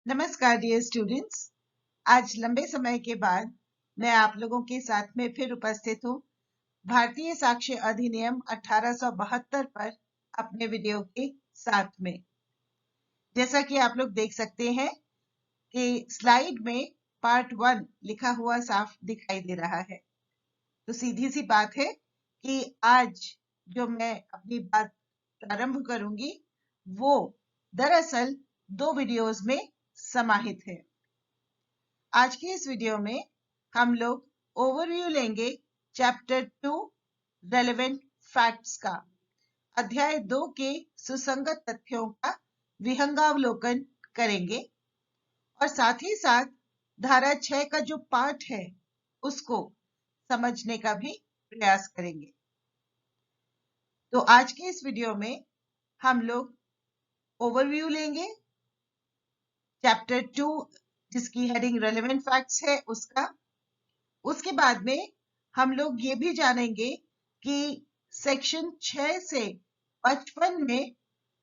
नमस्कार dear students. आज लंबे समय के बाद मैं आप लोगों के साथ में फिर उपस्थित हूँ भारतीय साक्ष्य अधिनियम 1872 पर अपने वीडियो के साथ में। जैसा कि आप लोग देख सकते हैं कि स्लाइड में पार्ट 1 लिखा हुआ साफ दिखाई दे रहा है। तो सीधी सी बात है कि आज जो मैं अपनी बात प्रारंभ करूंगी वो दरअसल 2 वीडियोस में समाहित है। आज की इस वीडियो में हम लोग ओवरव्यू लेंगे चैप्टर 2 रेलेवेंट फैक्ट्स का, अध्याय 2 के सुसंगत तथ्यों का विहंगावलोकन करेंगे और साथ ही साथ धारा 6 का जो पार्ट है उसको समझने का भी प्रयास करेंगे। तो आज के इस वीडियो में हम लोग ओवरव्यू लेंगे चैप्टर 2 जिसकी हेडिंग रेलेवेंट फैक्ट्स है उसका। उसके बाद में हम लोग ये भी जानेंगे कि सेक्शन 6 से 55 में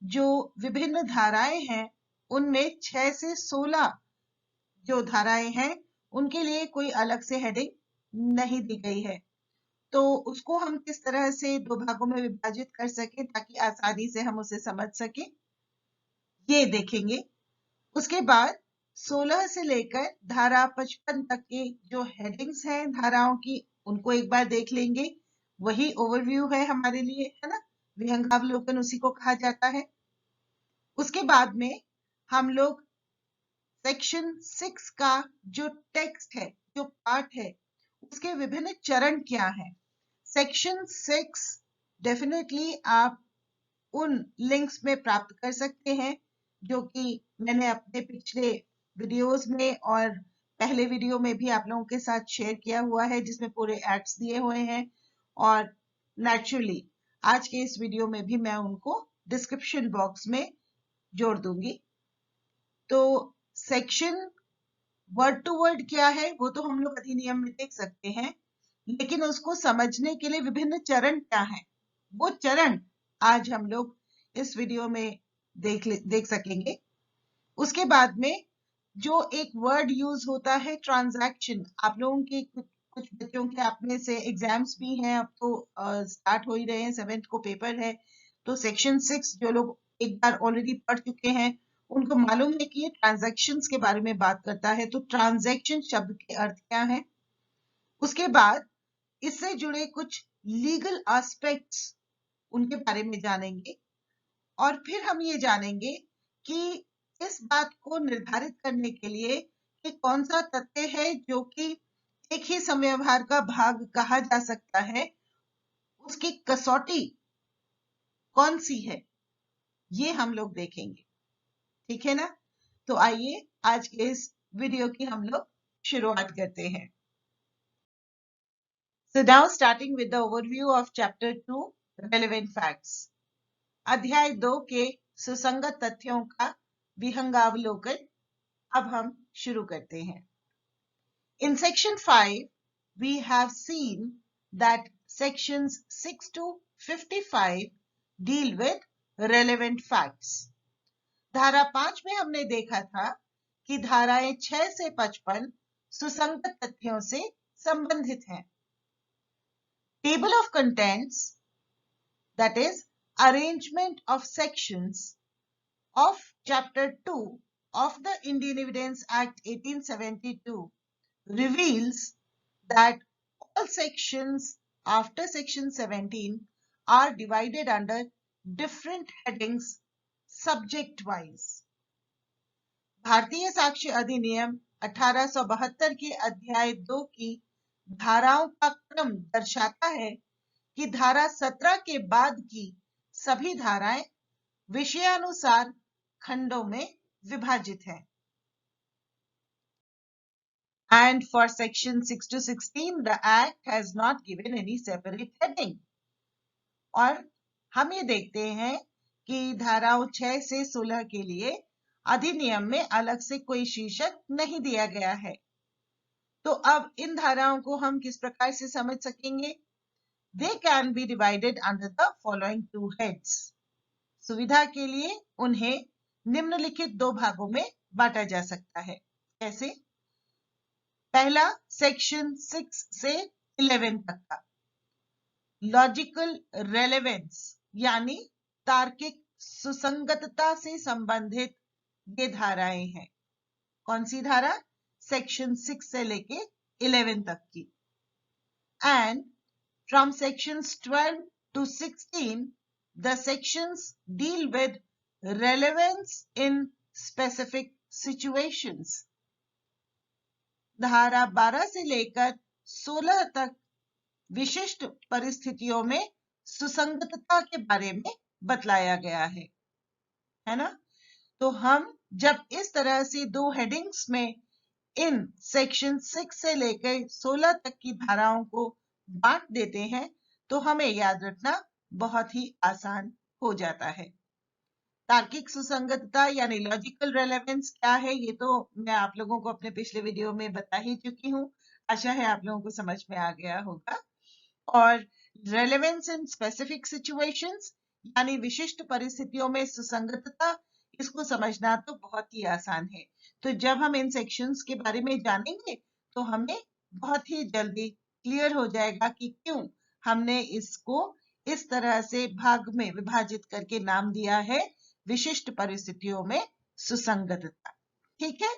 जो विभिन्न धाराएं हैं उनमें 6 से 16 जो धाराएं हैं उनके लिए कोई अलग से हेडिंग नहीं दी गई है। तो उसको हम किस तरह से 2 भागों में विभाजित कर सकें ताकि आसानी से हम उसे समझ सकें, ये देखेंगे। उसके बाद 16 से लेकर धारा 55 तक के जो हेडिंग्स हैं धाराओं की उनको एक बार देख लेंगे। वही ओवरव्यू है हमारे लिए, है ना, विहंगावलोकन उसी को कहा जाता है। उसके बाद में हम लोग सेक्शन 6 का जो टेक्स्ट है, जो पार्ट है, उसके विभिन्न चरण क्या हैं। सेक्शन 6 डेफिनेटली आप उन लिंक्स में प्राप्त कर सकते हैं जो कि मैंने अपने पिछले वीडियोस में और पहले वीडियो में भी आप लोगों के साथ शेयर किया हुआ है, जिसमें पूरे एक्ट्स दिए हुए हैं। और नेचुरली आज के इस वीडियो में भी मैं उनको डिस्क्रिप्शन बॉक्स में जोड़ दूंगी। तो सेक्शन वर्ड टू वर्ड क्या है वो तो हम लोग अधिनियम में देख सकते हैं, लेकिन उसको समझने के लिए विभिन्न चरण क्या हैं वो चरण आज हम लोग इस वीडियो में देख सकेंगे। उसके बाद में जो एक वर्ड यूज होता है ट्रांजैक्शन, आप लोगों के कुछ बच्चों के आप में से एग्जाम्स भी हैं, अब तो स्टार्ट हो ही रहे हैं, 7th को पेपर है। तो सेक्शन 6 जो लोग एक बार ऑलरेडी पढ़ चुके हैं उनको मालूम है कि ये ट्रांजैक्शंस के बारे में बात करता है। तो ट्रांजैक्शन शब्द के अर्थ क्या है, उसके बाद इससे जुड़े कुछ लीगल एस्पेक्ट्स उनके बारे में जानेंगे और फिर हम ये जानेंगे कि इस बात को निर्धारित करने के लिए कि कौन सा तथ्य है जो कि एक ही समव्यवहार का भाग कहा जा सकता है, उसकी कसौटी कौन सी है, ये हम लोग देखेंगे। ठीक है ना? तो आइए आज के इस वीडियो की हम लोग शुरुआत करते हैं। So now starting with the overview of chapter 2 relevant facts, अध्याय 2 के सुसंगत तथ्यों का विहंगावलोकन अब हम शुरू करते हैं। In section 5 we have seen that sections 6 to 55 deal with relevant facts. धारा 5 में हमने देखा था कि धाराएं 6 से 55 सुसंगत तथ्यों से संबंधित हैं। Table of contents, that is arrangement of sections of chapter 2 of the Indian Evidence Act 1872 reveals that all sections after section 17 are divided under different headings subject wise. भारतीय साक्ष्य अधिनियम 1872 के अध्याय 2 की धाराओं का क्रम दर्शाता है कि धारा 17 के बाद की सभी धाराएं विषयानुसार खंडों में विभाजित हैं। And for section 6 to 16, the Act has not given any separate heading. और हम ये देखते हैं कि धाराओं 6 से 16 के लिए अधिनियम में अलग से कोई शीर्षक नहीं दिया गया है। तो अब इन धाराओं को हम किस प्रकार से समझ सकेंगे? They can be divided under the following 2 heads. सुविधा के लिए उन्हें निम्नलिखित 2 भागों में बांटा जा सकता है। कैसे? पहला सेक्शन 6 से 11 तक का लॉजिकल रेलेवेंस यानी तार्किक सुसंगतता से संबंधित ये धाराएं हैं। कौन सी धारा? सेक्शन 6 से लेके 11 तक की। And from sections 12 to 16 the sections deal with relevance in specific situations. धारा 12 से लेकर 16 तक विशिष्ट परिस्थितियों में सुसंगतता के बारे में बतलाया गया है ना? तो हम जब इस तरह से दो हेडिंग्स में इन सेक्शन 6 से लेकर 16 तक की धाराओं को बांट देते हैं तो हमें याद रखना बहुत ही आसान हो जाता है। तार्किक सुसंगतता यानी लॉजिकल रेलेवेंस क्या है, ये तो मैं आप लोगों को अपने पिछले वीडियो में बता ही चुकी हूँ। आशा है आप लोगों को समझ में आ गया होगा। और रेलेवेंस इन स्पेसिफिक सिचुएशंस यानी विशिष्ट परिस्थितियों में सुसंगतता, इसको समझना तो बहुत ही आसान है। तो जब हम इन सेक्शंस के बारे में जानेंगे तो हमें बहुत ही जल्दी क्लियर हो जाएगा कि क्यों हमने इसको इस तरह से भाग में विभाजित करके नाम दिया है विशिष्ट परिस्थितियों में सुसंगतता। ठीक है?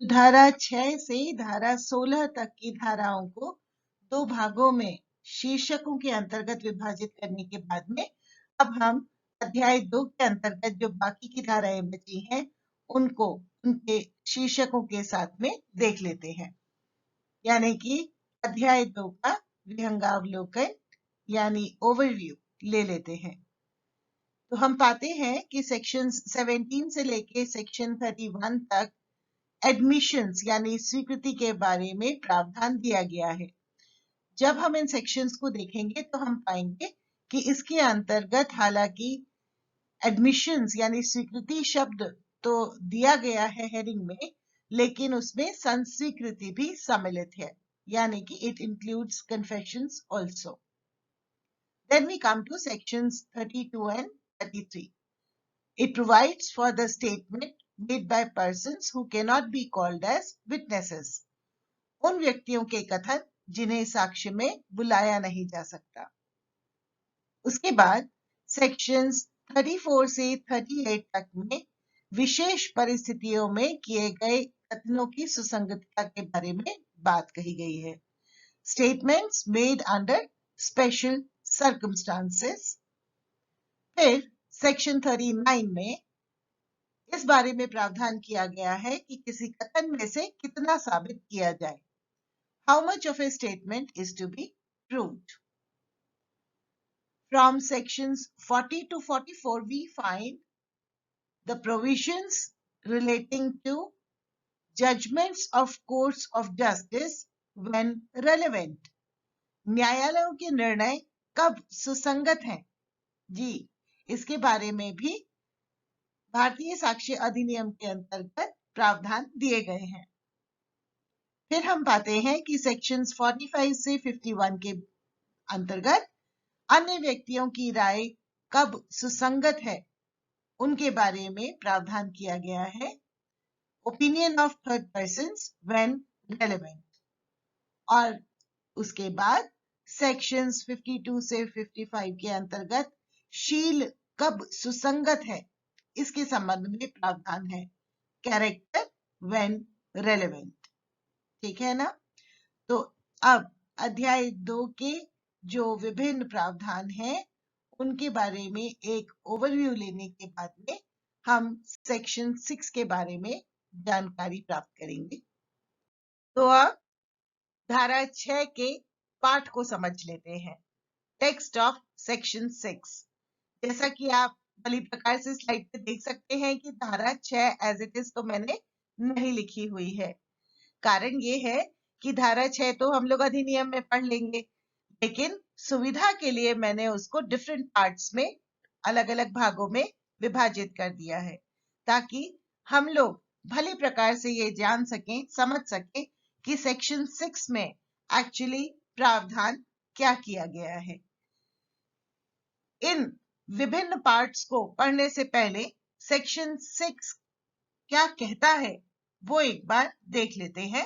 धारा 6 से धारा 16 तक की धाराओं को दो भागों में शीर्षकों के अंतर्गत विभाजित करने के बाद में अब हम अध्याय 2 के अंतर्गत जो बाकी की धाराएं बची हैं उनको उनके शीर्षकों के साथ में देख लेते हैं। यानी कि अध्याय 2 का विहंगावलोकन यानी ओवरव्यू ले लेते हैं। तो हम पाते हैं कि सेक्शन 17 से लेके सेक्शन 31 तक एडमिशंस यानी स्वीकृति के बारे में प्रावधान दिया गया है। जब हम इन सेक्शंस को देखेंगे तो हम पाएंगे कि इसके अंतर्गत हालांकि एडमिशंस यानी स्वीकृति शब्द तो दिया गया है हेडिंग में, लेकिन उसमें संस्वीकृति भी सम्मिलित है, यानी कि it includes confessions also. Then we come to sections 32 and 33. It provides for the statement made by persons who cannot be called as witnesses. उन व्यक्तियों के कथन जिन्हें साक्ष्य में बुलाया नहीं जा सकता। उसके बाद सेक्शंस 34 से 38 तक में विशेष परिस्थितियों में किए गए कथनों की सुसंगतता के बारे में बात कही गई है। Statements made under special circumstances. फिर सेक्शन 39 में इस बारे में प्रावधान किया गया है कि किसी कथन में से कितना साबित किया जाए। How much of a statement is to be proved? From sections 40 to 44 we find the provisions relating to judgments of courts of justice when relevant. न्यायालयों के निर्णय कब सुसंगत हैं? जी, इसके बारे में भी भारतीय साक्ष्य अधिनियम के अंतर्गत प्रावधान दिए गए हैं। फिर हम पाते हैं कि सेक्शंस 45 से 51 के अंतर्गत अन्य व्यक्तियों की राय कब सुसंगत है उनके बारे में प्रावधान किया गया है। Opinion of third persons when relevant. और उसके बाद सेक्शंस 52 से 55 के अंतर्गत शील कब सुसंगत है इसके संबंध में प्रावधान है। Character when relevant. ठीक है ना? तो अब अध्याय 2 के जो विभिन्न प्रावधान हैं उनके बारे में एक ओवरव्यू लेने के बाद में हम सेक्शन 6 के बारे में जानकारी प्राप्त करेंगे। तो अब धारा 6 के पाठ को समझ लेते हैं। Text of section 6। जैसा कि आप भली प्रकार से स्लाइड पे देख सकते हैं कि धारा 6 एज इट इज तो मैंने नहीं लिखी हुई है। कारण ये है कि धारा 6 तो हम लोग अधिनियम में पढ़ लेंगे, लेकिन सुविधा के लिए मैंने उसको डिफरेंट पार्ट्स में अलग अलग भागों में विभाजित कर दिया है ताकि हम लोग भली प्रकार से ये जान सकें, समझ सकें कि सेक्शन 6 में एक्चुअली प्रावधान क्या किया गया है। इन विभिन्न पार्ट्स को पढ़ने से पहले सेक्शन 6 क्या कहता है वो एक बार देख लेते हैं।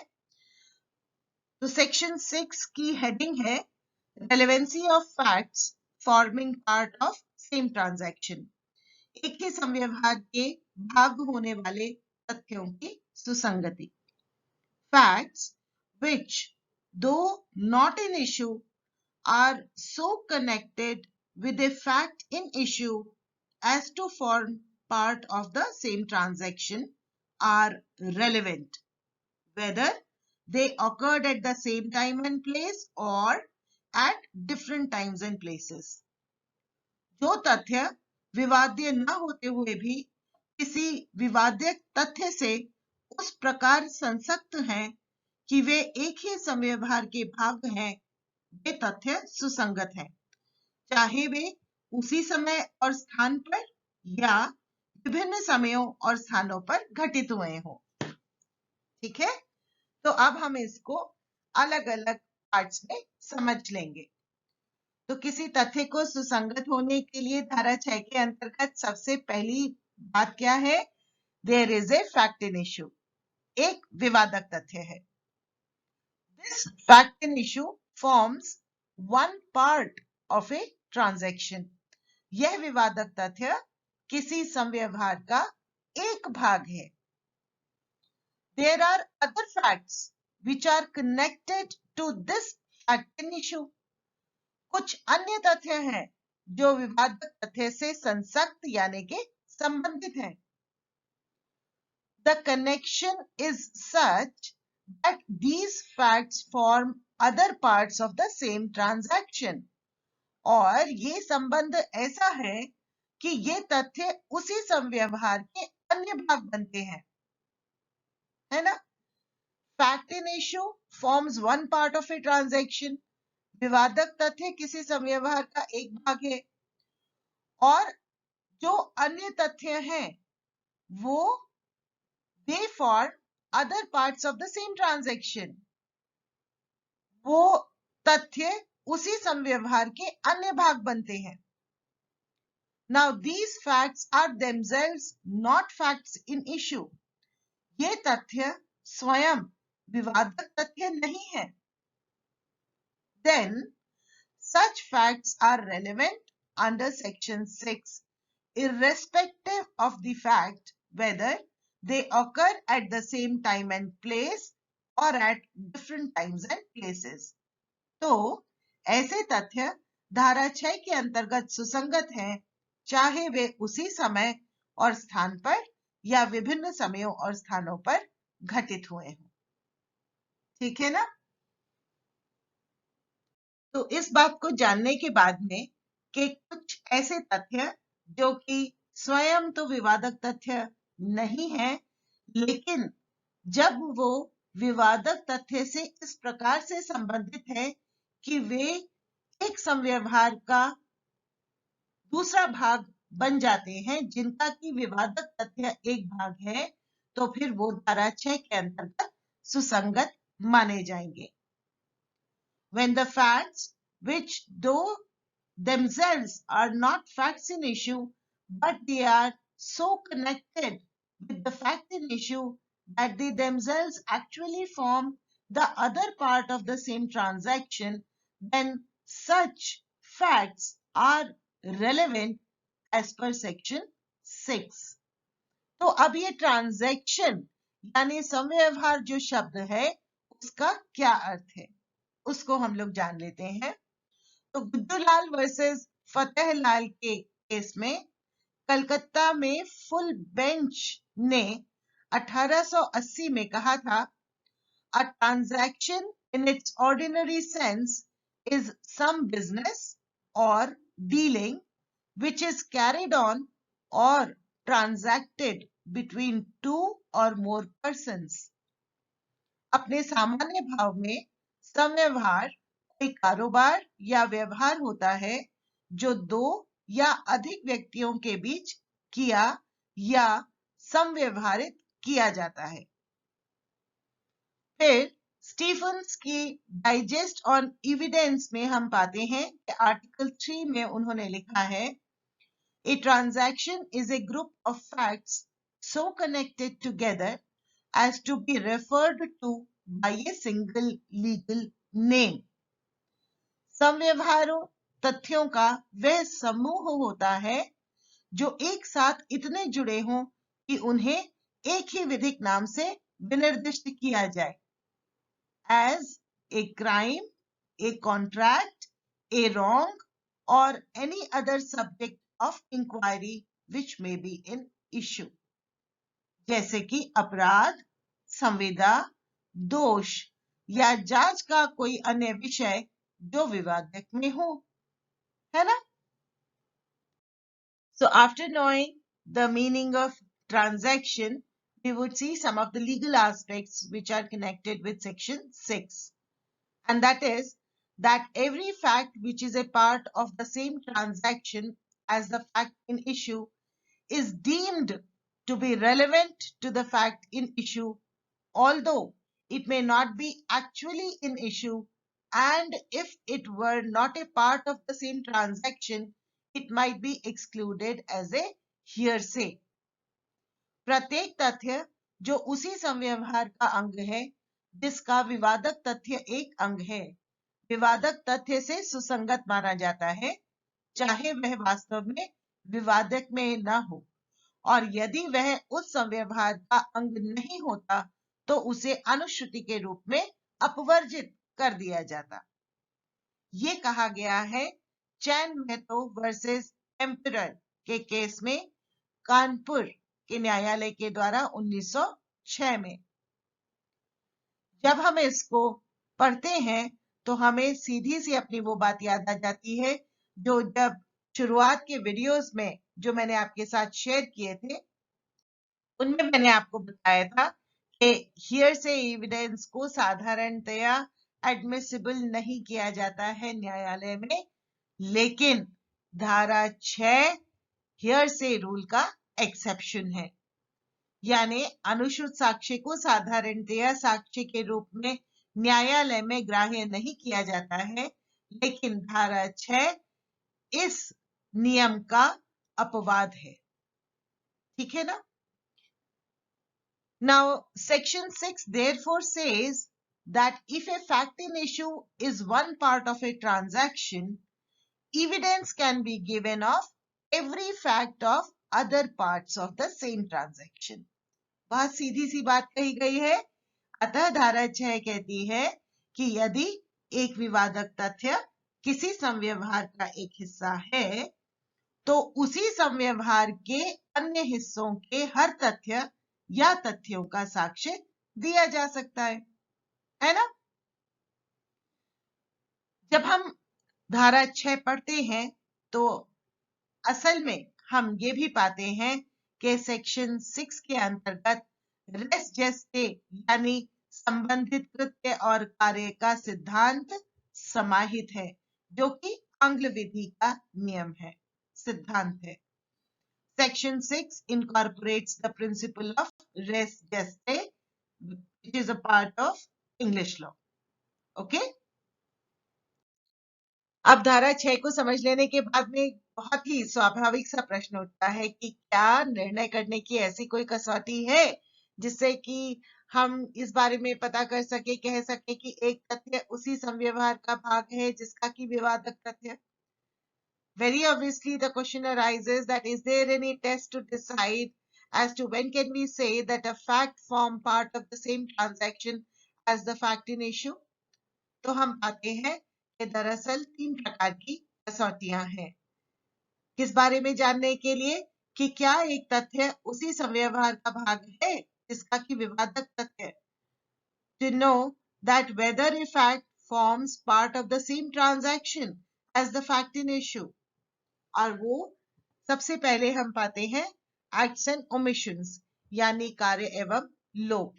तो सेक्शन 6 की हेडिंग है relevancy of facts forming part of same transaction. एक ही संव्यवहार के भाग होने वाले तथ्यों की सुसंगति। Facts which, though not in issue, are so connected with a fact in issue as to form part of the same transaction are relevant, whether they occurred at the same time and place or at different times and places. जो तथ्य विवाद्य न होते हुए भी किसी विवाद्य तथ्य से उस प्रकार संसक्त हैं कि वे एक ही संव्यवहार के भाग हैं, वे तथ्य सुसंगत हैं, चाहे वे उसी समय और स्थान पर या विभिन्न समयों और स्थानों पर घटित हुए हों। ठीक है, तो अब हम इसको अलग अलग पार्ट्स में समझ लेंगे। तो किसी तथ्य को सुसंगत होने के लिए धारा 6 के अंतर्गत सबसे पहली बात क्या है? There is a fact in issue, एक विवादक तथ्य है। This fact in issue forms one part of a transaction. यह विवादक तथ्य किसी संव्यवहार का एक भाग है। There are other facts which are connected to this fact in issue. कुछ अन्य तथ्य हैं जो विवादक तथ्य से संसक्त यानी कि संबंधित हैं। The connection is such that these facts form other parts of the same transaction. और ये संबंध ऐसा है कि ये तथ्य उसी संव्यवहार के अन्य भाग बनते हैं, है ना? Fact in issue forms one part of a transaction. विवादक तथ्य किसी संव्यवहार का एक भाग है और जो अन्य तथ्य हैं वो they form other parts of the same transaction. वो तथ्य उसी संव्यवहार के अन्य भाग बनते हैं। Now these facts are themselves not facts in issue. ये तथ्य स्वयं विवादक तथ्य नहीं है। Then such facts are relevant under section 6 irrespective of the fact whether they occur at the same time and place or at different times and places. तो ऐसे तथ्य धारा 6 के अंतर्गत सुसंगत हैं, चाहे वे उसी समय और स्थान पर या विभिन्न समयों और स्थानों पर घटित हुए हों। ठीक है ना? तो इस बात को जानने के बाद में कि कुछ ऐसे तथ्य जो कि स्वयं तो विवादक तथ्य नहीं है, लेकिन जब वो विवादक तथ्य से इस प्रकार से संबंधित है कि वे एक संव्यवहार का दूसरा भाग बन जाते हैं, जिनका कि विवादक तथ्य एक भाग है, तो फिर वो धारा 6 के अंतर्गत सुसंगत माने जाएंगे। When the facts, which though themselves are not facts in issue, but they are so connected with the fact in issue that they themselves actually form the other part of the same transaction, then such facts are relevant as per section 6. तो अब ये transaction यानी संव्यवहार जो शब्द है उसका क्या अर्थ है, उसको हम लोग जान लेते हैं। तो गुड्डूलाल वर्सेस फतेहलाल के केस में कलकत्ता में फुल बेंच ने 1880 में कहा था, a transaction in its ordinary sense is some business और dealing which is carried on or transacted between two or more persons. अपने सामान्य भाव में संव्यवहार कोई कारोबार या व्यवहार होता है जो दो या अधिक व्यक्तियों के बीच किया या संव्यवहारित किया जाता है। फिर स्टीफन्स की डाइजेस्ट ऑन एविडेंस में हम पाते हैं कि आर्टिकल 3 में उन्होंने लिखा है, A transaction is a group of facts so connected together as to be referred to by a single legal name. संव्यवहारों तथ्यों का वह समूह होता है जो एक साथ इतने जुड़े हों कि उन्हें एक ही विधिक नाम से विनिर्दिष्ट किया जाए, as a crime, a contract, a wrong, or any other subject of inquiry which may be in issue. जैसे कि अपराध, संविदा, दोष या जांच का कोई अन्य विषय जो विवादक में हो, है ना? So after knowing the meaning of transaction, we would see some of the legal aspects which are connected with section 6. And that is that every fact which is a part of the same transaction as the fact in issue is deemed to be relevant to the fact in issue, although it may not be actually in issue, and if it were not a part of the same transaction, it might be excluded as a hearsay. प्रत्येक तथ्य जो उसी संव्यवहार का अंग है जिसका विवादक तथ्य एक अंग है, विवादक तथ्य से सुसंगत माना जाता है, चाहे वह वास्तव में विवादक में न हो, और यदि वह उस संव्यवहार का अंग नहीं होता तो उसे अनुश्रुति के रूप में अपवर्जित कर दिया जाता। ये कहा गया है चैन मेहतो वर्सेस एम्परर के केस में कानपुर के न्यायालय के द्वारा 1906 में। जब हम इसको पढ़ते हैं तो हमें सीधी सी अपनी वो बात याद आ जाती है जो जब शुरुआत के वीडियोस में जो मैंने आपके साथ शेयर किए थे उनमें मैंने आपको बताया था कि हियरसे एविडेंस को साधारणतया एडमिसिबल नहीं किया जाता है न्यायालय में, लेकिन धारा 6 हियरसे रूल का एक्सेप्शन है, यानी अनुश्रुत साक्ष्य को साधारणतया साक्ष्य के रूप में न्यायालय में ग्राह्य नहीं किया जाता है, लेकिन धारा 6 इस नियम का अपवाद है। ठीक है ना? Now, section 6 therefore says that if a fact in issue is one part of a transaction, evidence can be given of every fact of other parts of the same transaction. बहुत सीधी सी बात कही गई है। अतः धारा 6 कहती है कि यदि एक विवादक तथ्य किसी संव्यवहार का एक हिस्सा है तो उसी संव्यवहार के अन्य हिस्सों के हर तथ्य या तथ्यों का साक्ष्य दिया जा सकता है ना? जब हम धारा 6 पढ़ते हैं तो असल में हम ये भी पाते हैं कि सेक्शन 6 के अंतर्गत रेस जेस्टे यानी संबंधित कृत्य और कार्य का सिद्धांत समाहित है, जो कि आंग्ल विधि का नियम है, सिद्धांत है। Section 6 incorporates the principle of res gestae, which is a part of English law. Okay? अब धारा 6 को समझ लेने के बाद में बहुत ही स्वाभाविक सा प्रश्न उठता है कि क्या निर्णय करने की ऐसी कोई कसौटी है जिससे कि हम इस बारे में पता कर सके, कह सके कि एक तथ्य उसी संव्यवहार का भाग है जिसका कि विवादक तथ्य। Very obviously, the question arises that is there any test to decide as to when can we say that a fact form part of the same transaction as the fact in issue? तो हम पाते हैं कि दरअसल 3 प्रकार की कसौटियां हैं। किस बारे में जानने के लिए कि क्या एक तथ्य उसी संव्यवहार का भाग है जिसका कि विवादक तथ्य। To know that whether a fact forms part of the same transaction as the fact in issue. और वो सबसे पहले हम पाते हैं एक्ट्स एंड ओमिशंस यानी कार्य एवं लोप।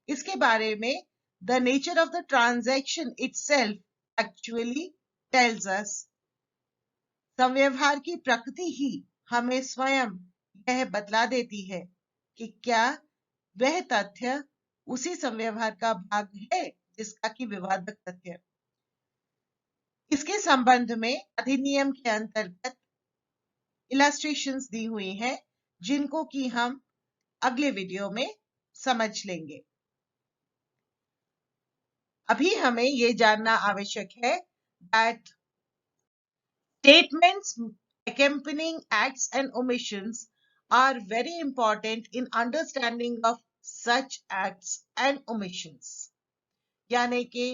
इसके बारे में the nature of the transaction itself actually tells us, संव्यवहार की प्रकृति ही हमें स्वयं यह बतला देती है कि क्या वह तथ्य उसी संव्यवहार का भाग है जिसका कि विवादक तथ्य। इसके संबंध में अधिनियम के अंतर्गत इलस्ट्रेशंस दी हुई हैं जिनको कि हम अगले वीडियो में समझ लेंगे। अभी हमें ये जानना आवश्यक है that statements accompanying acts and omissions are very important in understanding of such acts and omissions। यानी कि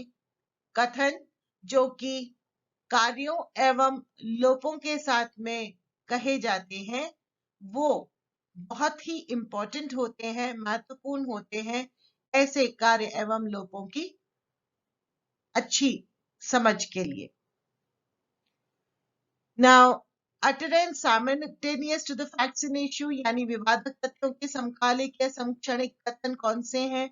कथन जो कि कार्यों एवं लोपों के साथ में कहे जाते हैं वो बहुत ही इंपॉर्टेंट होते हैं, महत्वपूर्ण होते हैं ऐसे कार्य एवं लोपों की अच्छी समझ के लिए। Now, utterance simultaneous to the facts in issue यानी विवादक तथ्यों के समकालिक या समक्षणिक कथन कौन से हैं?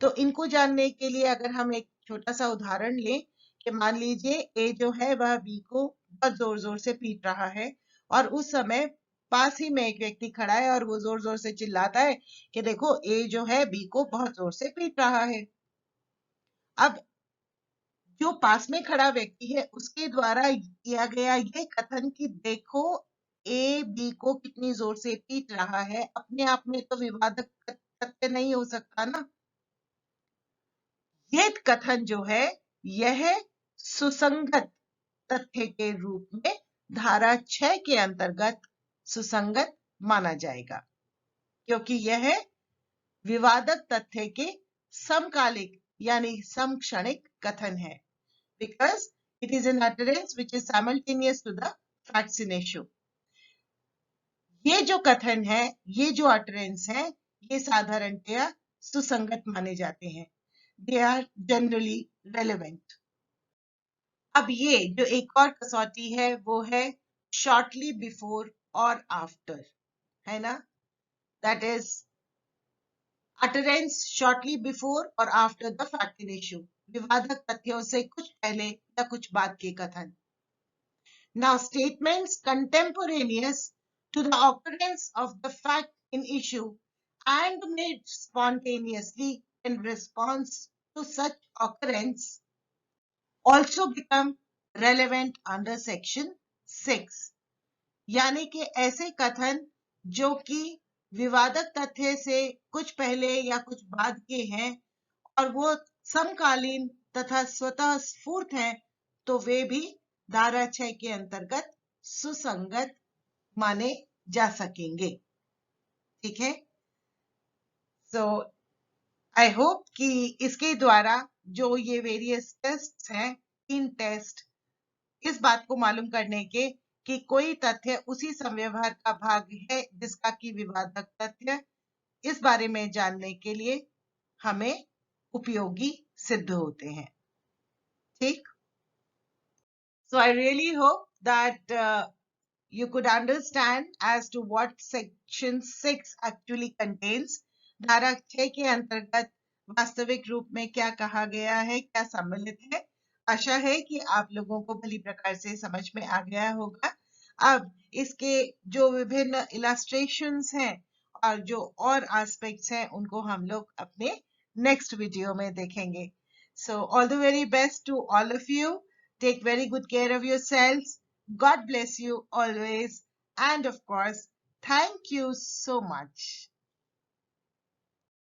तो इनको जानने के लिए अगर हम एक छोटा सा उदाहरण लें कि मान लीजिए ए जो है वह बी को बहुत जोर जोर से पीट रहा है और उस समय पास ही में एक व्यक्ति खड़ा है और वो जोर जोर से चिल्लाता है कि देखो ए जो है बी को बहुत जोर से पीट रहा है। अब जो पास में खड़ा व्यक्ति है उसके द्वारा किया गया ये कथन कि देखो ए बी को कितनी जोर से पीट रहा है, अपने आप में तो विवादक तथ्य नहीं हो सकता ना। ये कथन जो है यह सुसंगत तथ्य के रूप में धारा 6 के अंतर्गत सुसंगत माना जाएगा क्योंकि यह विवादक तथ्य के समकालिक यानी समक्षणिक कथन है। Because it is an utterance which is simultaneous to the facts in issue। ये जो कथन है, ये जो utterance है, ये साधारणतया सुसंगत माने जाते हैं। They are generally relevant। अब ये जो एक और कसौटी है वो है shortly before और after, है ना? That is utterance shortly before or after the fact in issue। विवादक तथ्यों से कुछ पहले या कुछ बाद के कथन। Now, statements contemporaneous to the occurrence of the fact in issue and made spontaneously in response to such occurrence also become relevant under section 6। यानी कि ऐसे कथन जो कि विवादक तथ्य से कुछ पहले या कुछ बाद के हैं और वो समकालीन तथा स्वतः स्फूर्त हैं तो वे भी धारा 6 के अंतर्गत सुसंगत माने जा सकेंगे। ठीक है। सो आई होप कि इसके द्वारा जो ये वेरियस टेस्ट हैं, इन टेस्ट इस बात को मालूम करने के कि कोई तथ्य उसी संव्यवहार का भाग है जिसका कि विवादक तथ्य, इस बारे में जानने के लिए हमें उपयोगी सिद्ध होते हैं। ठीक। So I really hope that you could understand as to what section 6 actually contains। धारा 6 के अंतर्गत वास्तविक रूप में क्या कहा गया है, क्या सम्मिलित है। आशा है कि आप लोगों को भली प्रकार से समझ में आ गया होगा। अब इसके जो विभिन्न इलस्ट्रेशंस हैं और जो और एस्पेक्ट्स हैं उनको हम लोग अपने नेक्स्ट वीडियो में देखेंगे। So all the very best to all of you। Take very good care of yourselves। God bless you always। And of course, thank you so much।